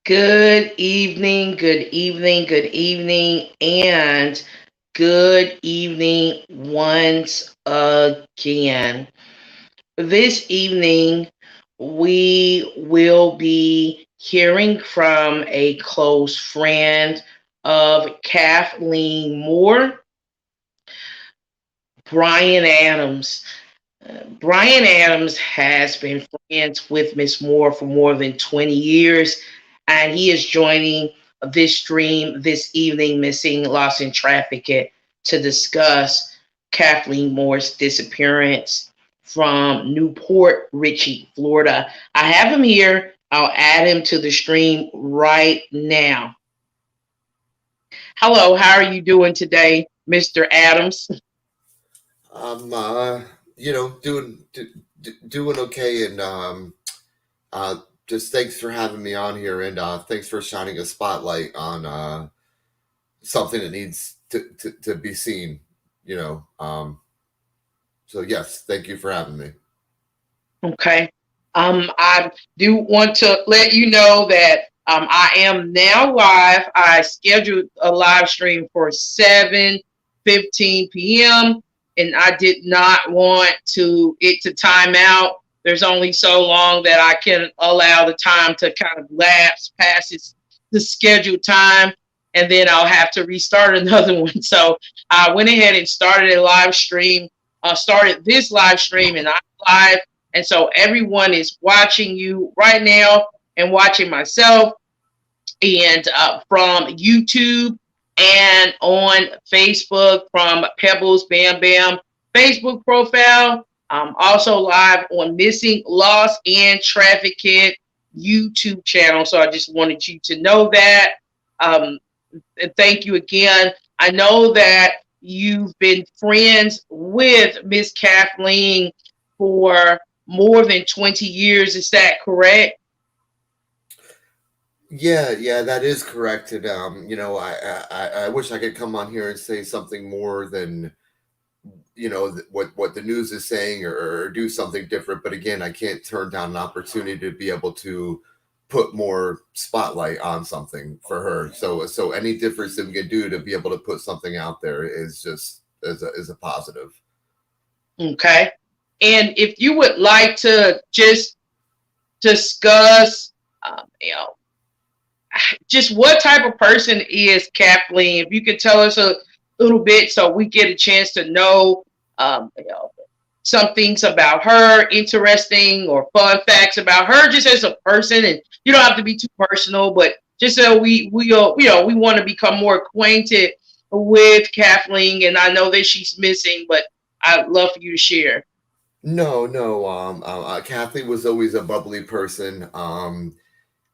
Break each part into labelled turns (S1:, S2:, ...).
S1: Good evening, good evening, good evening, and good evening once again. This evening, we will be hearing from a close friend of Kathleen Moore, Brian Adams. Brian Adams has been friends with Miss Moore for more than 20 years, and he is joining this stream this evening, Missing, Lost and Trafficked, to discuss Kathleen Moore's disappearance from Newport Richey, Florida. I have him here. I'll add him to the stream right now. Hello, how are you doing today, Mr. Adams?
S2: I'm, doing okay, and just thanks for having me on here, and thanks for shining a spotlight on something that needs to be seen. You know, so yes, thank you for having me.
S1: Okay. I do want to let you know that I am now live. I scheduled a live stream for 7:15 p.m. and I did not want it to time out. There's only so long that I can allow the time to kind of lapse past the scheduled time, and then I'll have to restart another one. So I went ahead and started a live stream. Started this live stream, and I'm live, and so everyone is watching you right now and watching myself, and from YouTube and on Facebook from Pebbles Bam Bam Facebook profile. I'm also live on Missing, Lost and Trafficked YouTube channel. So I just wanted you to know that. And thank you again. I know that you've been friends with Miss Kathleen for more than 20 years. Is that correct?
S2: Yeah, that is correct. And I wish I could come on here and say something more than what the news is saying, or do something different. But again, I can't turn down an opportunity to be able to put more spotlight on something for her. So any difference that we can do to be able to put something out there is just is a positive.
S1: Okay. And if you would like to just discuss, you know, just what type of person is Kathleen? If you could tell us a little bit so we get a chance to know, some things about her, interesting or fun facts about her, just as a person. And you don't have to be too personal, but just so we want to become more acquainted with Kathleen. And I know that she's missing, but I'd love for you to share.
S2: No. Kathleen was always a bubbly person.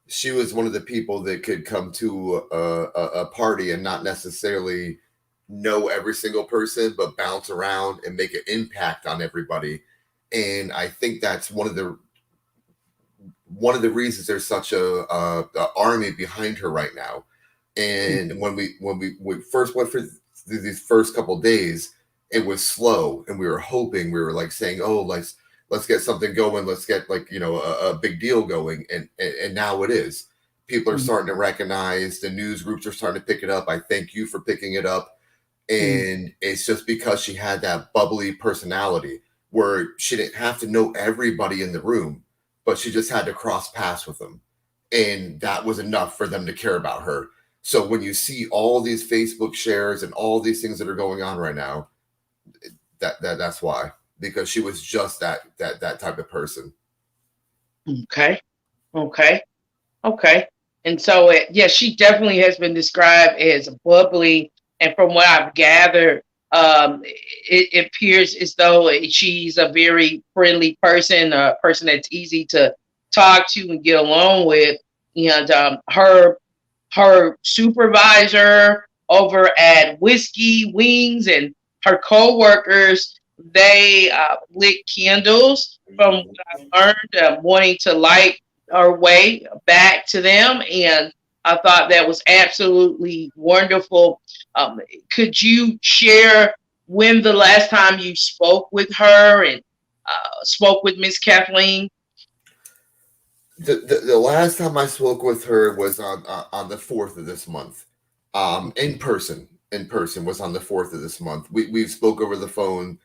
S2: She was one of the people that could come to a party and not necessarily know every single person, but bounce around and make an impact on everybody. And I think that's one of the reasons there's such a army behind her right now. And when we first went through these first couple days, it was slow, and we were like saying, oh, let's get something going, let's get a big deal going, and now it is. People are starting to recognize, the news groups are starting to pick it up. I thank you for picking it up. And it's just because she had that bubbly personality where she didn't have to know everybody in the room, but she just had to cross paths with them, and that was enough for them to care about her. So when you see all these Facebook shares and all these things that are going on right now, that's why, because she was just that type of person.
S1: Okay. Okay. Okay. And so, yeah, she definitely has been described as bubbly. And from what I've gathered, it appears as though she's a very friendly person, a person that's easy to talk to and get along with. And her supervisor over at Whiskey Wings and her co-workers, they lit candles from what I've learned, wanting to light our way back to them. And I thought that was absolutely wonderful. Could you share when the last time you spoke with her and spoke with Miss Kathleen?
S2: The last time I spoke with her was on the 4th of this month. In person. In person was on the 4th of this month. We've spoke over the phone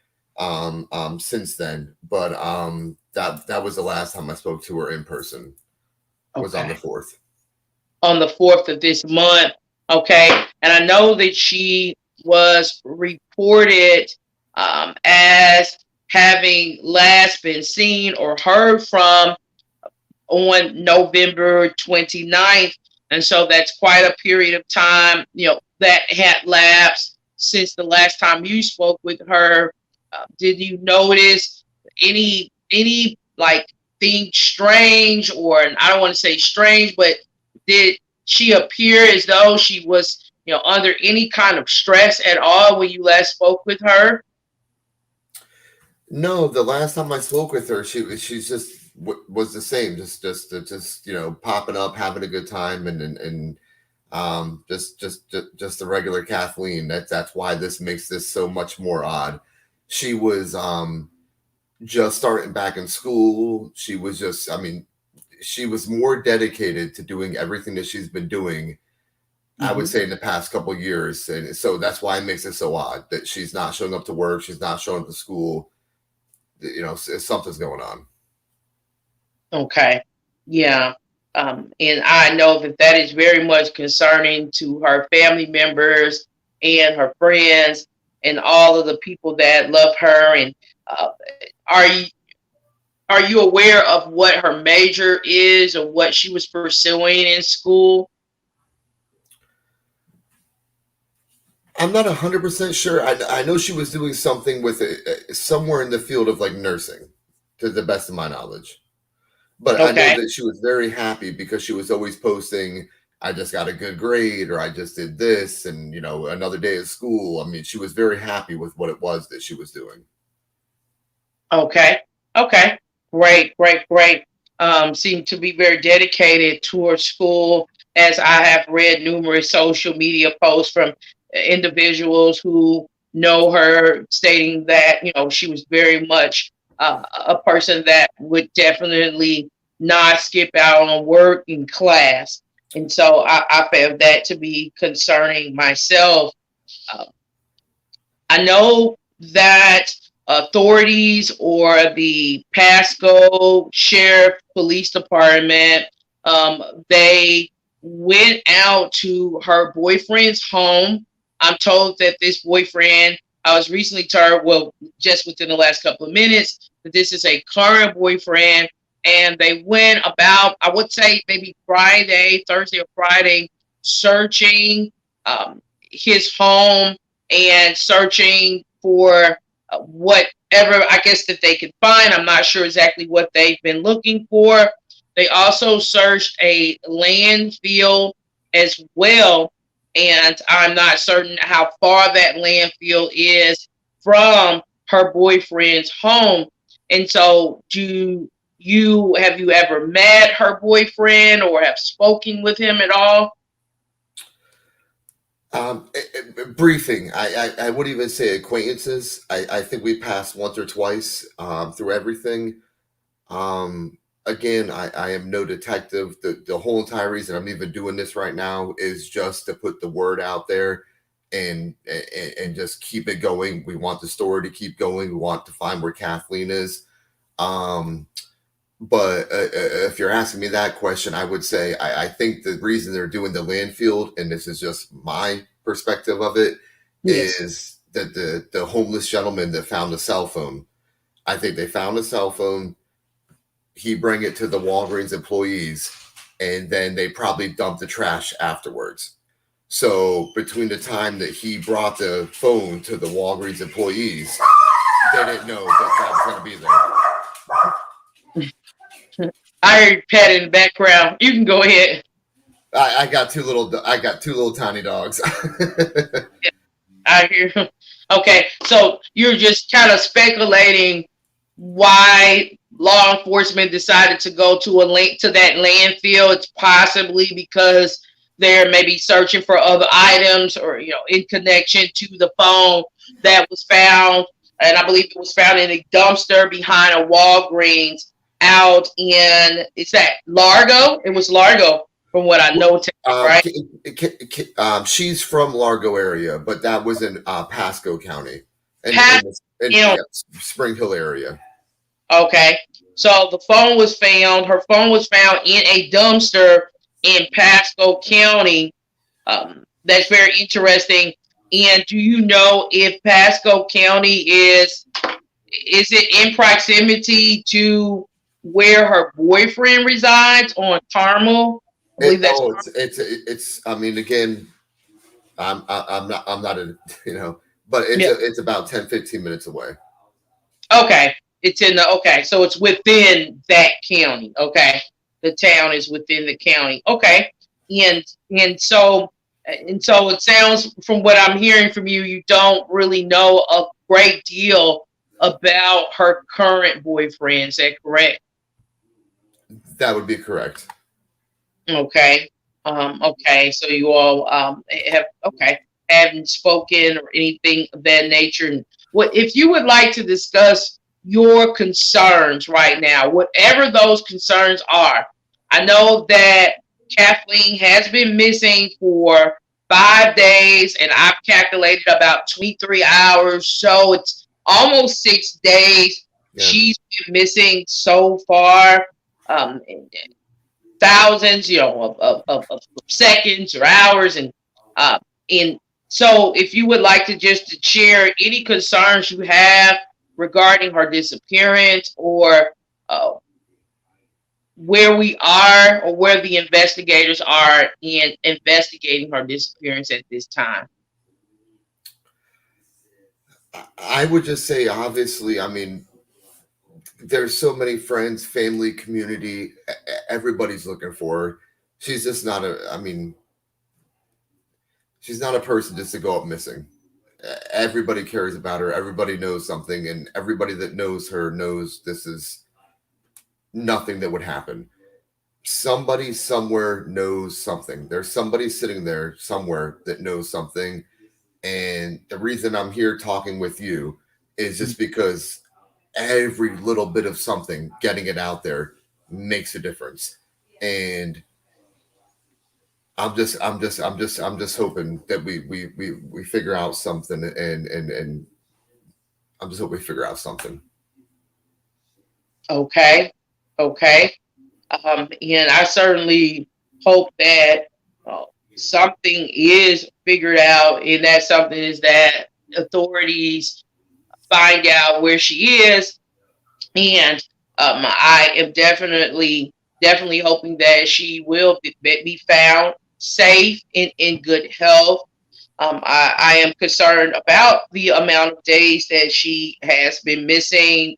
S2: since then, but that was the last time I spoke to her in person. Was on the
S1: Okay.
S2: 4th.
S1: On the 4th of this month. Okay. And I know that she was reported as having last been seen or heard from on November 29th. And so that's quite a period of time, that had lapsed since the last time you spoke with her. Did you notice any like thing strange, or I don't want to say strange, but did she appear as though she was, under any kind of stress at all when you last spoke with her?
S2: No, the last time I spoke with her, she's just was the same, just popping up, having a good time, and just the regular Kathleen. That's why this makes this so much more odd. She was just starting back in school. She was just, I mean, she was more dedicated to doing everything that she's been doing, I would
S1: Mm-hmm.
S2: say, in the past couple of years. And so that's why it makes it so odd that she's not showing up to work. She's not showing up to school. Something's going on.
S1: Okay. Yeah. And I know that that is very much concerning to her family members and her friends and all of the people that love her. And uh, are you are you aware of what her major is or what she was pursuing in school?
S2: I'm not 100% sure. I know she was doing something with it, somewhere in the field of like nursing, to the best of my knowledge. But I know
S1: Okay.
S2: that she was very happy because she was always posting, I just got a good grade, or I just did this, and another day at school. I mean, she was very happy with what it was that she was doing.
S1: Okay. Okay. Great, great, great. Seem to be very dedicated towards school, as I have read numerous social media posts from individuals who know her, stating that she was very much a person that would definitely not skip out on work in class, and so I found that to be concerning myself. Uh, I know that authorities or the Pasco Sheriff Police Department, they went out to her boyfriend's home. I'm told that this boyfriend, I was recently told, well, just within the last couple of minutes, that this is a current boyfriend. And they went about, I would say maybe Friday, Thursday or Friday, searching his home and searching for whatever I guess that they could find. I'm not sure exactly what they've been looking for. They also searched a landfill as well, and I'm not certain how far that landfill is from her boyfriend's home. And so, have you ever met her boyfriend or have spoken with him at all?
S2: Briefing. I wouldn't even say acquaintances. I think we passed once or twice through everything. Again, I am no detective. The whole entire reason I'm even doing this right now is just to put the word out there and just keep it going. We want the story to keep going. We want to find where Kathleen is. Um, but if you're asking me that question, I would say I think the reason they're doing the landfill, and this is just my perspective of it,
S1: Yes.
S2: is that the homeless gentleman that found the cell phone. I think they found a cell phone. He bring it to the Walgreens employees, and then they probably dumped the trash afterwards. So between the time that he brought the phone to the Walgreens employees, they didn't know that that was going to be there.
S1: I heard pet in the background. You can go ahead.
S2: I got two little tiny dogs.
S1: I hear. Okay, so you're just kind of speculating why law enforcement decided to go to that landfill. It's possibly because they're maybe searching for other items, or in connection to the phone that was found, and I believe it was found in a dumpster behind a Walgreens. out in, is that Largo? It was Largo from what I know, right?
S2: She's from Largo area, but that was in Pasco County, and
S1: Pasco County.
S2: yeah, Spring Hill area.
S1: Okay. So the phone was found. Her phone was found in a dumpster in Pasco County. That's very interesting. And do you know if Pasco County is it in proximity to where her boyfriend resides on Carmel? I believe that's
S2: It's. I mean, again, I'm not a but
S1: yeah.
S2: it's about 10-15 minutes away.
S1: Okay. It's in the okay, so it's within that county. Okay. The town is within the county. Okay. And and so and so it sounds from what I'm hearing from you, you don't really know a great deal about her current boyfriend. Is that correct?
S2: That would be correct.
S1: Okay. Okay. So you all have okay haven't spoken or anything of that nature. And what if you would like to discuss your concerns right now, whatever those concerns are? I know that Kathleen has been missing for 5 days, and I've calculated about 23 hours, so it's almost 6 days.
S2: Yeah.
S1: She's been missing so far. And thousands, of seconds or hours, and so if you would like to just share any concerns you have regarding her disappearance, or uh, where we are, or where the investigators are in investigating her disappearance at this time.
S2: I would just say, obviously, I mean, there's so many friends, family, community. Everybody's looking for her. She's just not a. I mean, she's not a person just to go up missing. Everybody cares about her. Everybody knows something, and everybody that knows her knows this is nothing that would happen. Somebody somewhere knows something. There's somebody sitting there somewhere that knows something. And the reason I'm here talking with you is just because every little bit of something, getting it out there, makes a difference. And I'm just hoping that we figure out something, and I'm just hoping we figure out something.
S1: Okay, okay. And I certainly hope that something is figured out, and that something is that authorities find out where she is. And I am definitely hoping that she will be found safe and in good health. I am concerned about the amount of days that she has been missing,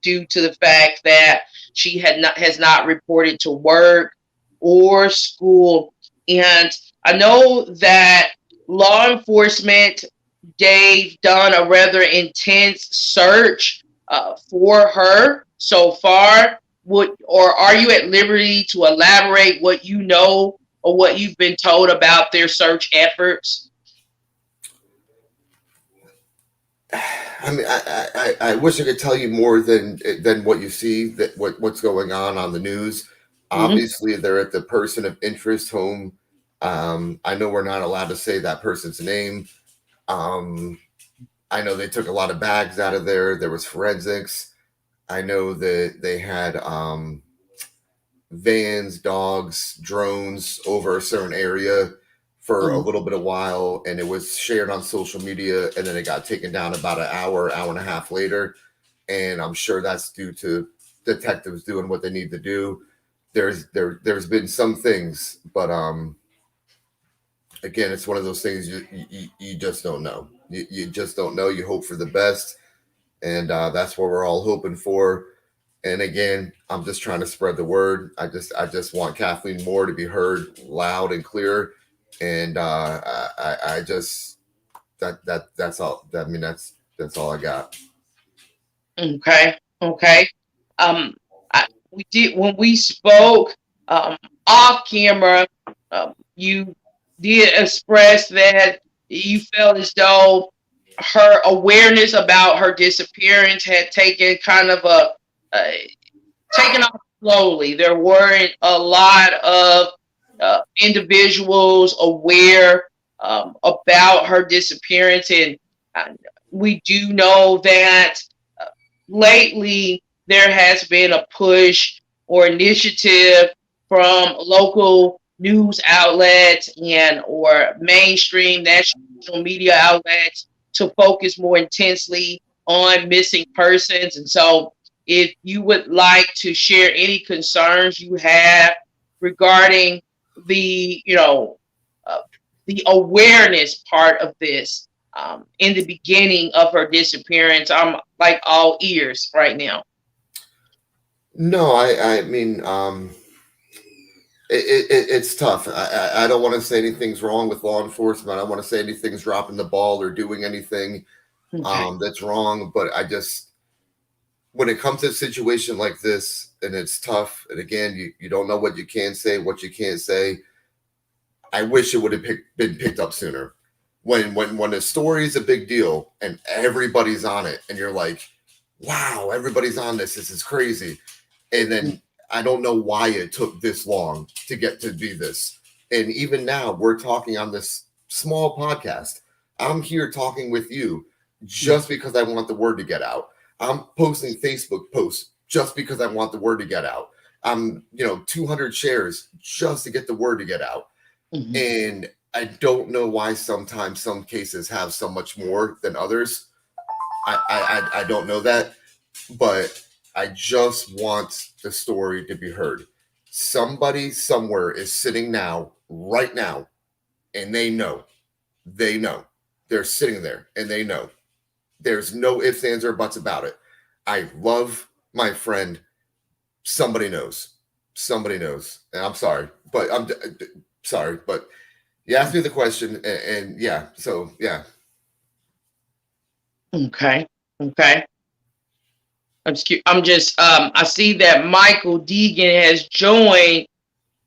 S1: due to the fact that she has not reported to work or school. And I know that law enforcement, they've done a rather intense search for her so far. Or are you at liberty to elaborate what you know or what you've been told about their search efforts?
S2: I mean, I wish I could tell you more than what you see, that what's going on the news.
S1: Mm-hmm.
S2: Obviously, they're at the person of interest home. I know we're not allowed to say that person's name. Um, I know they took a lot of bags out of there. There was forensics. I know that they had vans, dogs, drones over a certain area for a little bit of while, and it was shared on social media, and then it got taken down about an hour and a half later. And I'm sure that's due to detectives doing what they need to do. There's been some things, but again, it's one of those things you just don't know. You just don't know. You hope for the best, and that's what we're all hoping for. And again, I'm just trying to spread the word. I just want Kathleen Moore to be heard loud and clear. And I just that's all. I mean, that's all I got.
S1: Okay. Okay. Um, we did when we spoke off camera. You did express that you felt as though her awareness about her disappearance had taken kind of a taken off slowly. There weren't a lot of individuals aware about her disappearance, and uh, we do know that uh, lately there has been a push or initiative from local news outlets and or mainstream national media outlets to focus more intensely on missing persons. And so if you would like to share any concerns you have regarding the, uh, the awareness part of this in the beginning of her disappearance, I'm like all ears right now.
S2: No, I mean, it's tough. I don't want to say anything's wrong with law enforcement. I don't want to say anything's dropping the ball or doing anything
S1: Okay.
S2: that's wrong. But I just, when it comes to a situation like this, and it's tough, and again, you don't know what you can say, what you can't say. I wish it would have been picked up sooner. When a story is a big deal and everybody's on it, and you're like, wow, everybody's on this. This is crazy. And then I don't know why it took this long to get to be this. And even now, we're talking on this small podcast. I'm here talking with you just because I want the word to get out. I'm posting Facebook posts just because I want the word to get out. I'm, 200 shares just to get the word to get out.
S1: Mhm.
S2: And I don't know why sometimes some cases have so much more than others. I don't know that, but I just want the story to be heard. Somebody somewhere is sitting now, right now, and they know. They know. They're sitting there and they know. There's no ifs, ands, or buts about it. I love my friend. Somebody knows. Somebody knows. And I'm sorry, but I'm sorry, but you asked me the question, and yeah, so yeah.
S1: Okay. Okay. I'm just I see that Michael Deegan has joined,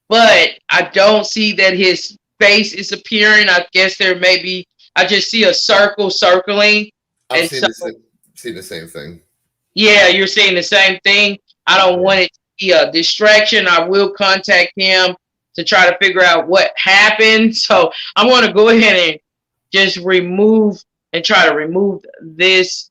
S1: but I don't see that his face is appearing. I guess there may be, I just see a circle circling.
S2: I've
S1: And
S2: seen
S1: so
S2: this, seen the same thing.
S1: yeah, you're saying the same thing. I don't
S2: Yeah.
S1: want it to be a distraction. I will contact him to try to figure out what happened. So I want to go ahead and just remove and try to remove this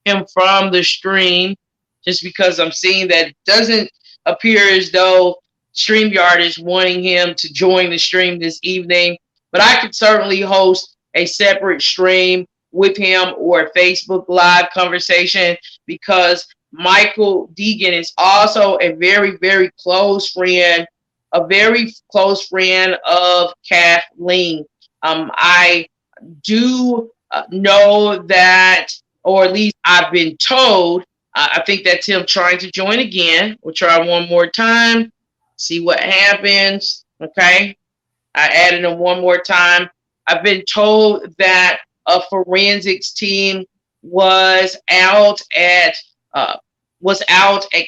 S1: him from the stream just because I'm seeing that it doesn't appear as though StreamYard is wanting him to join the stream this evening. But I could certainly host a separate stream with him or a Facebook Live conversation because Michael Deegan is also a very, very close friend, a very close friend of Kathleen. I do know that, or at least I've been told, I think that's him trying to join again. We'll try one more time, see what happens. Okay. I added him one more time. I've been told that a forensics team was out at uh,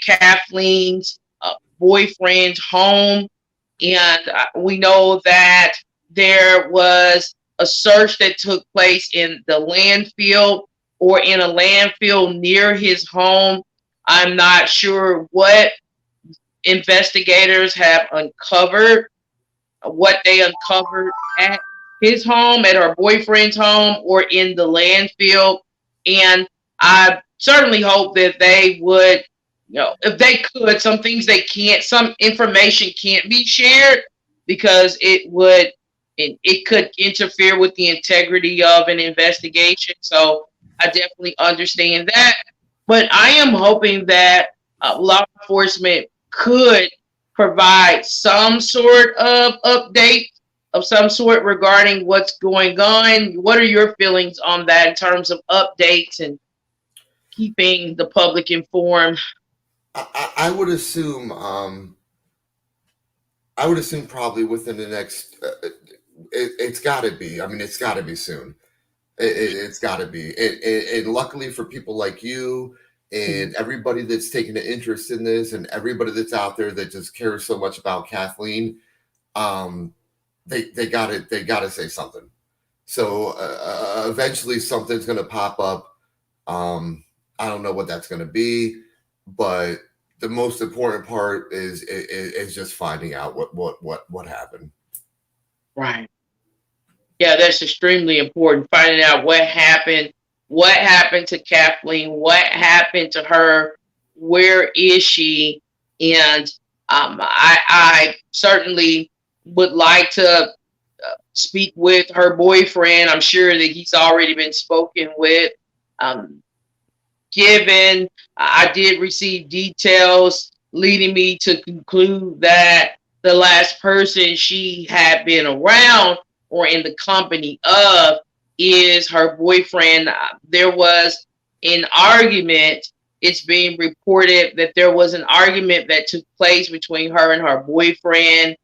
S1: Kathleen's boyfriend's home, and we know that there was a search that took place in the landfill or in a landfill near his home. I'm not sure what investigators have uncovered, what they uncovered at his home, at her boyfriend's home, or in the landfill. And I certainly hope that they would, if they could, some things they can't, some information can't be shared because it could interfere with the integrity of an investigation. So I definitely understand that. But I am hoping that law enforcement could provide some sort of update of some sort regarding what's going on. What are your feelings on that in terms of updates and keeping the public informed?
S2: I would assume, I would assume probably within the next. It's got to be. I mean, it's got to be soon. It's got to be. And luckily for people like you and everybody that's taking an interest in this, and everybody that's out there that just cares so much about Kathleen, um, they got to say something. So eventually something's going to pop up. I don't know what that's going to be, but the most important part is just finding out what happened.
S1: Right. Yeah, that's extremely important. Finding out what happened to Kathleen, what happened to her, where is she, and I certainly would like to speak with her boyfriend. I'm sure that he's already been spoken with. Um, Given I did receive details leading me to conclude that the last person she had been around or in the company of is her boyfriend. There was an argument. It's being reported that there was an argument that took place between her and her boyfriend,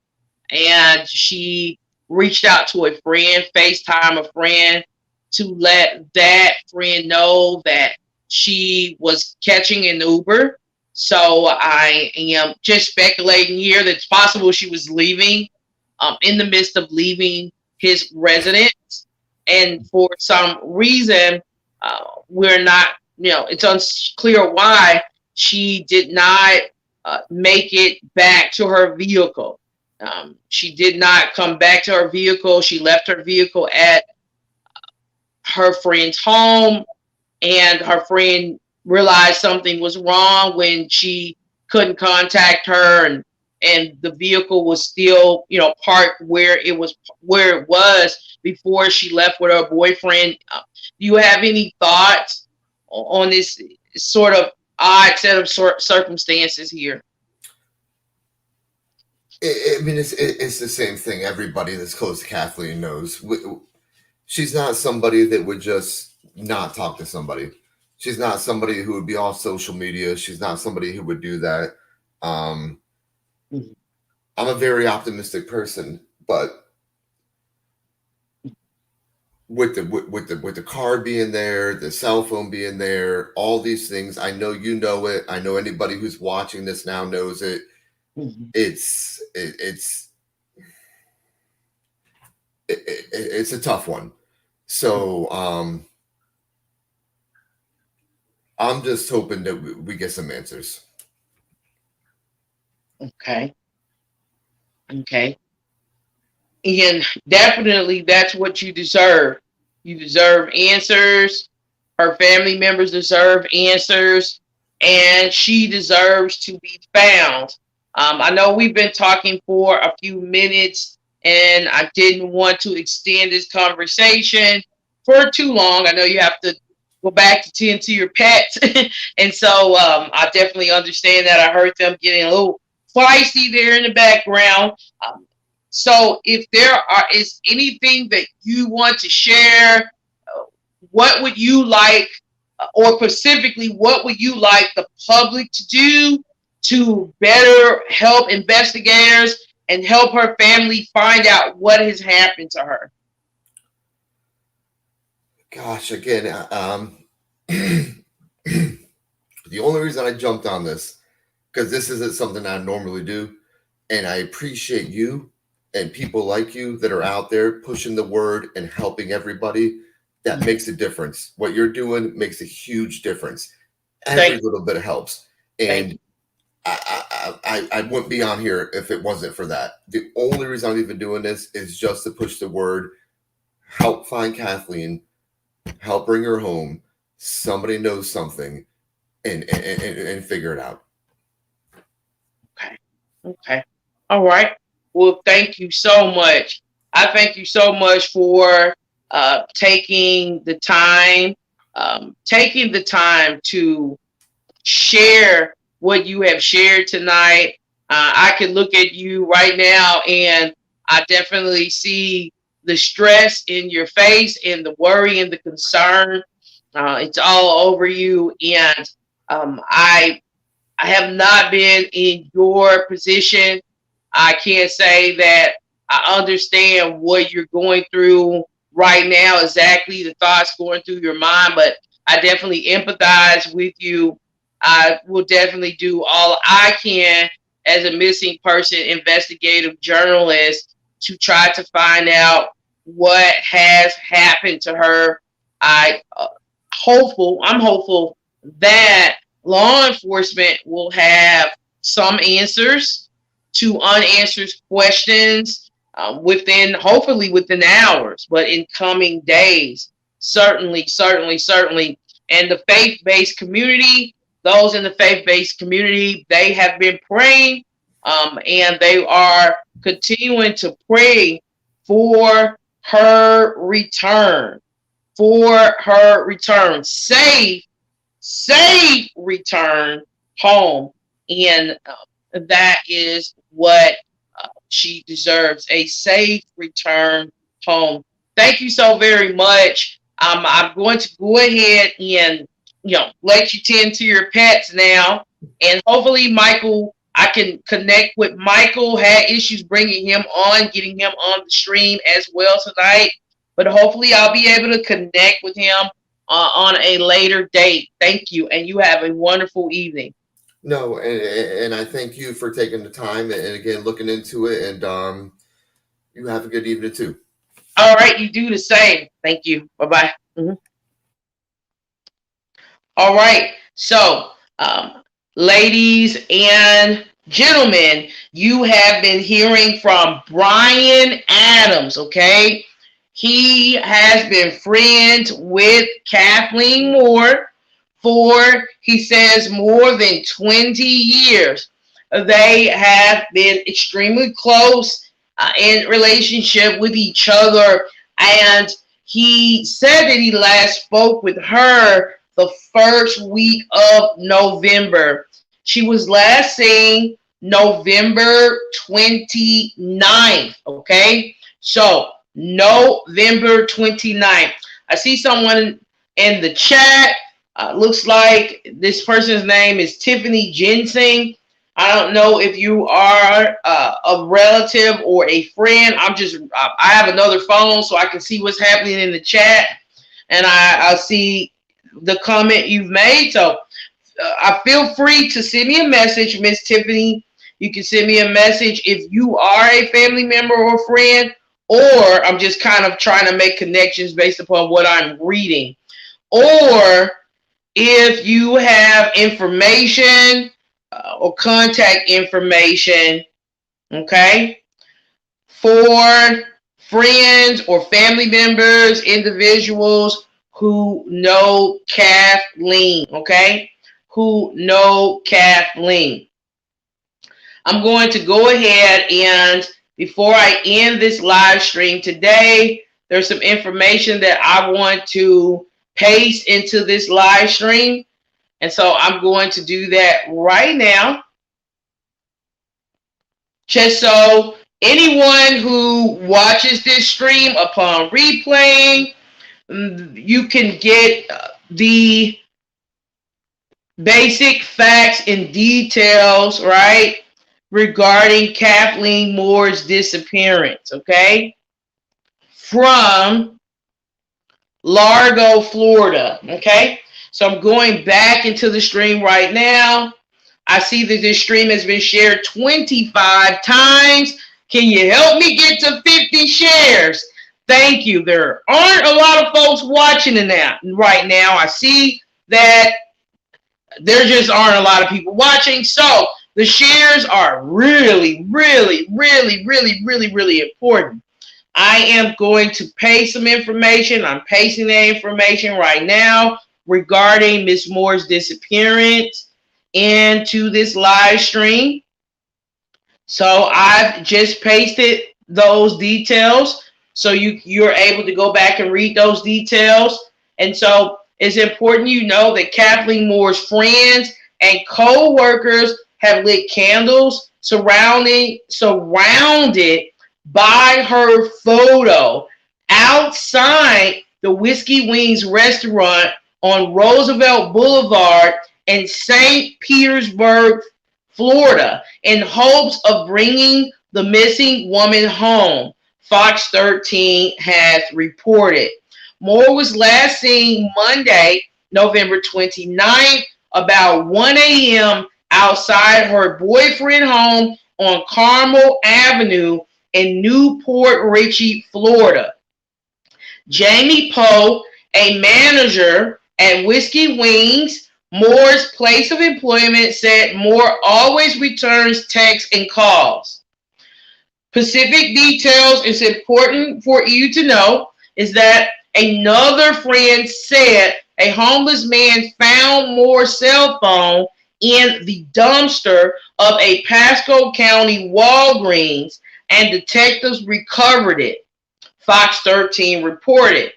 S1: and she reached out to a friend, FaceTime a friend, to let that friend know that she was catching an Uber. So I am just speculating here that it's possible she was leaving, in the midst of leaving his residence. And for some reason, we're not, it's unclear why she did not make it back to her vehicle. She did not come back to her vehicle. She left her vehicle at her friend's home, and her friend realized something was wrong when she couldn't contact her, and the vehicle was still, parked where it was before she left with her boyfriend. Do you have any thoughts on this sort of odd set of circumstances here?
S2: I mean, it's the same thing. Everybody that's close to Kathleen knows. She's not somebody that would just not talk to somebody. She's not somebody who would be off social media. She's not somebody who would do that. I'm a very optimistic person, but with the car being there, the cell phone being there, all these things, I know you know it. I know anybody who's watching this now knows it. It's a tough one. So I'm just hoping that we get some answers.
S1: Okay. And definitely that's what you deserve. You deserve answers. Her family members deserve answers, and she deserves to be found. I know we've been talking for a few minutes, and I didn't want to extend this conversation for too long. I know you have to go back to tend to your pets, and so I definitely understand that. I heard them getting a little feisty there in the background. So if is anything that you want to share, what would you like, or specifically, what would you like the public to do to better help investigators and help her family find out what has happened to her?
S2: Gosh, again, the only reason I jumped on this, because this isn't something I normally do, and I appreciate you and people like you that are out there pushing the word and helping everybody. That makes a difference. What you're doing makes a huge difference. Every little bit helps. And I wouldn't be on here if it wasn't for that. The only reason I'm even doing this is just to push the word, help find Kathleen, help bring her home. Somebody knows something, and figure it out.
S1: Okay. All right. Well, thank you so much. I thank you so much for taking the time to share what you have shared tonight. I can look at you right now, and I definitely see the stress in your face and the worry and the concern. It's all over you, and I have not been in your position. I can't say that I understand what you're going through right now, exactly the thoughts going through your mind, but I definitely empathize with you. I will definitely do all I can as a missing person investigative journalist to try to find out what has happened to her. I'm hopeful that law enforcement will have some answers to unanswered questions hopefully within hours, but in coming days. Certainly. And the faith-based community, those in the faith-based community, they have been praying, and they are continuing to pray for her return, safe return home. And that is what she deserves, a safe return home. Thank you so very much. I'm going to go ahead and let you tend to your pets now, and hopefully Michael, I can connect with Michael. Had issues bringing him on, getting him on the stream as well tonight, but hopefully I'll be able to connect with him on a later date. Thank you, and you have a wonderful evening.
S2: No, and I thank you for taking the time and again looking into it, and you have a good evening too.
S1: All right, you do the same. Thank you. Bye-bye. Mm-hmm. All right, so ladies and gentlemen, you have been hearing from Brian Adams, okay? He has been friends with Kathleen Moore for, he says, more than 20 years. They have been extremely close in relationship with each other, and he said that he last spoke with her the first week of November. She was last seen November 29th, okay? So, November 29th. I see someone in the chat. Looks like this person's name is Tiffany Ginseng. I don't know if you are a relative or a friend. I have another phone so I can see what's happening in the chat, and I see the comment you've made. So I feel free to send me a message, Miss Tiffany. You can send me a message if you are a family member or friend, or I'm just kind of trying to make connections based upon what I'm reading. Or if you have information or contact information, okay, for friends or family members, individuals who know Kathleen, okay, who know Kathleen. I'm going to go ahead and before I end this live stream today, there's some information that I want to paste into this live stream. And so I'm going to do that right now. Just so anyone who watches this stream upon replaying, you can get the basic facts and details, right, regarding Kathleen Moore's disappearance, okay, from Largo, Florida, okay? So I'm going back into the stream right now. I see that this stream has been shared 25 times. Can you help me get to 50 shares? Thank you. There aren't a lot of folks watching it now. Right now, I see that there just aren't a lot of people watching. So the shares are really, really, really, really, really, really important. I am going to paste some information. I'm pasting that information right now regarding Miss Moore's disappearance into this live stream. So I've just pasted those details so you're able to go back and read those details. And so it's important you know that Kathleen Moore's friends and co-workers have lit candles surrounded by her photo outside the Whiskey Wings restaurant on Roosevelt Boulevard in St. Petersburg, Florida, in hopes of bringing the missing woman home, Fox 13 has reported. Moore was last seen Monday, November 29th, about 1 a.m. outside her boyfriend's home on Carmel Avenue in Port Richey, Florida. Jamie Poe, a manager at Whiskey Wings, Moore's place of employment said Moore always returns texts and calls. Specific details is important for you to know is that another friend said a homeless man found Moore's cell phone in the dumpster of a Pasco County Walgreens and detectives recovered it. Fox 13 reported.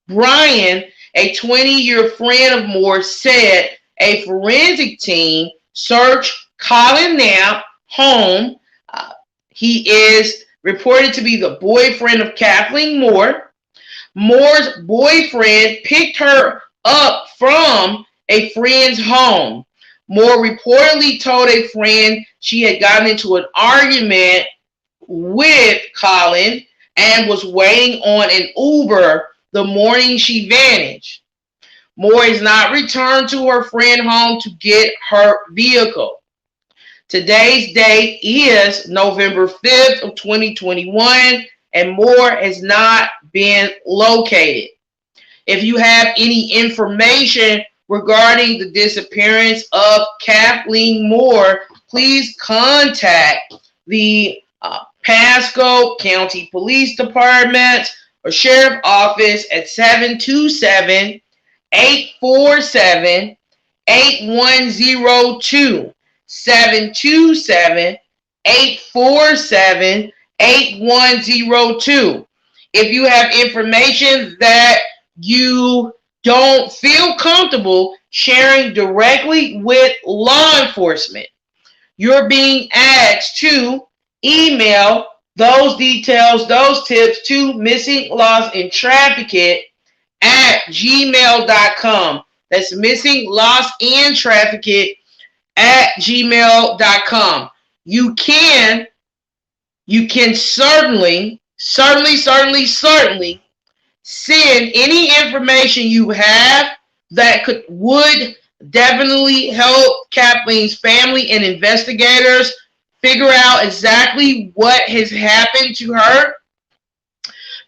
S1: Brian, a 20-year friend of Moore, said a forensic team searched Collin Knapp home. He is reported to be the boyfriend of Kathleen Moore. Moore's boyfriend picked her up from a friend's home. Moore reportedly told a friend she had gotten into an argument with Collin and was waiting on an Uber the morning she vanished. Moore is not returned to her friend's home to get her vehicle. Today's date is November 5th of 2021, and Moore has not been located. If you have any information regarding the disappearance of Kathleen Moore, please contact the Pasco County Police Department or Sheriff Office at 727-847-8102. 727-847-8102. If you have information that you don't feel comfortable sharing directly with law enforcement, you're being asked to email those details, those tips to Missing, Lost, and Trafficked at gmail.com. That's Missing, Lost, and Trafficked at gmail.com. You can certainly send any information you have that would definitely help Kathleen's family and investigators figure out exactly what has happened to her.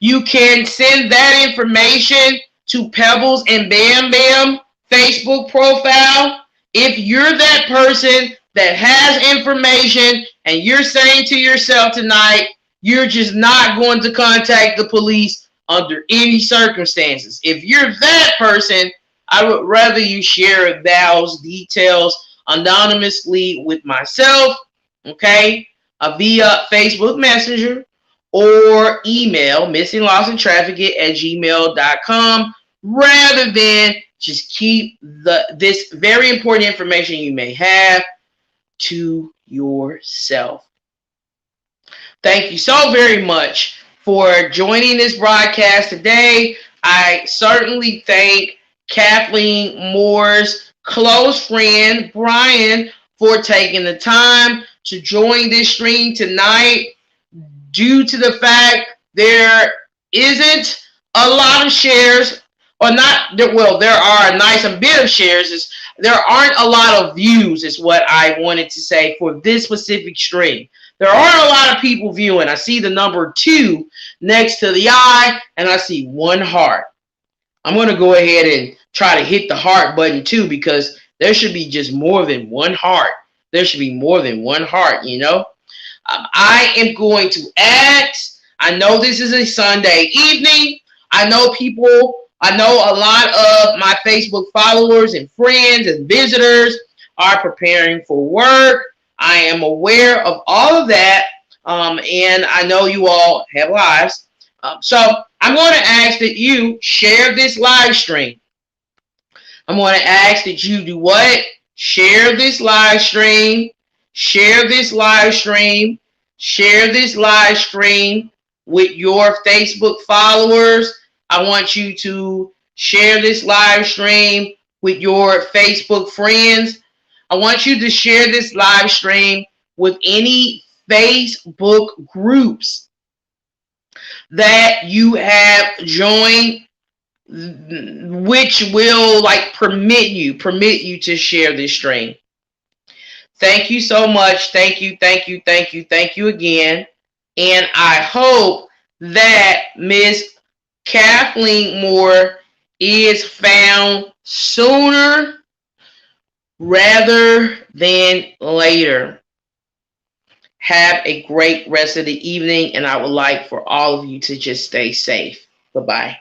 S1: You can send that information to Pebbles and Bam Bam Facebook profile. If you're that person that has information and you're saying to yourself tonight, you're just not going to contact the police under any circumstances. If you're that person, I would rather you share those details anonymously with myself, okay, via Facebook Messenger or email missinglostandtrafficked@gmail.com rather than just keep this very important information you may have to yourself. Thank you so very much for joining this broadcast today. I certainly thank Kathleen Moore's close friend, Brian, for taking the time to join this stream tonight. Due to the fact there isn't a lot of shares, or not, well, there are a nice bit of shares. There aren't a lot of views is what I wanted to say for this specific stream. There aren't a lot of people viewing. I see the number 2 next to the eye, and I see 1 heart. I'm going to go ahead and try to hit the heart button too, because there should be just more than 1 heart. There should be more than 1 heart, you know. I am going to ask, I know this is a Sunday evening. I know a lot of my Facebook followers and friends and visitors are preparing for work. I am aware of all of that, and I know you all have lives. So I'm going to ask that you share this live stream. I'm going to ask that you do what? Share this live stream. Share this live stream. Share this live stream with your Facebook followers. I want you to share this live stream with your Facebook friends. I want you to share this live stream with any Facebook groups that you have joined, which will permit you to share this stream. Thank you so much. Thank you again. And I hope that Miss Kathleen Moore is found sooner rather than later. Have a great rest of the evening, and I would like for all of you to just stay safe. Bye-bye.